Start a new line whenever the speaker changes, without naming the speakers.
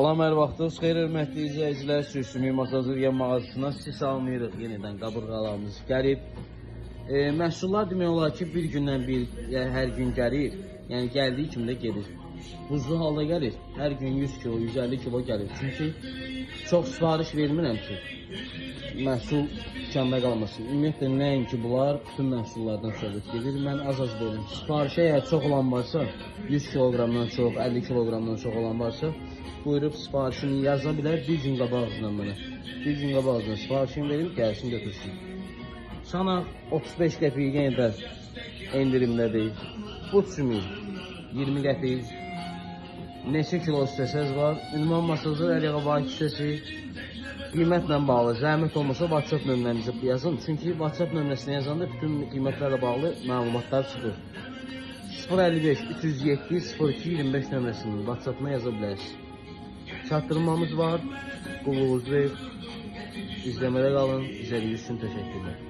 Salam, hər vaxtınız xeyir, hörmətli izləyicilər. Sürüşümü Masazırya mağazasına sizi salamlayırıq. Yenidən qabırğalarımız gəlib. Məhsullar demək olar ki, bir gündən hər gün gəlir. Yəni gəldiyi kimi də gedir. Buzlu halda gəlir. Hər gün 100 kilo, 150 kilo gəlir. Çünki çox sifariş vermirəm ki, məhsul dükkanda qalmasın. Ümumiyyətlə nəinki bunlar, bütün məhsullardan söhbət gedir. Mən az verim. Sifarişə əgər çox olan varsa, 100 kiloqramdan çox, 50 kiloqramdan çox olan varsa, buyurub sifarişini yaza bilər bir gün qabağızdan mənə. Bir gün qabağızdan sifarişini verib gəlsin götürsün. Sana 35 qəpik yenə də endirimdədir. Bu sümük 20 qəpik. Neçə kilo istəsəz var. Ünvan masajı Əliağa Vahid hissəsi qiymətlə bağlı. Zəhmət olmasa WhatsApp nömrəmizi yazın. Çünki WhatsApp nömrəsini yazanda bütün qiymətlərlə bağlı məlumatlar çıxır. 055 307 02 25 nömrəsini WhatsApp'ına yaza bilərsiniz. Çatdırmamız var. Qulluğunuzu izləmədə qalın. İzlədiyiniz üçün təşəkkürlər.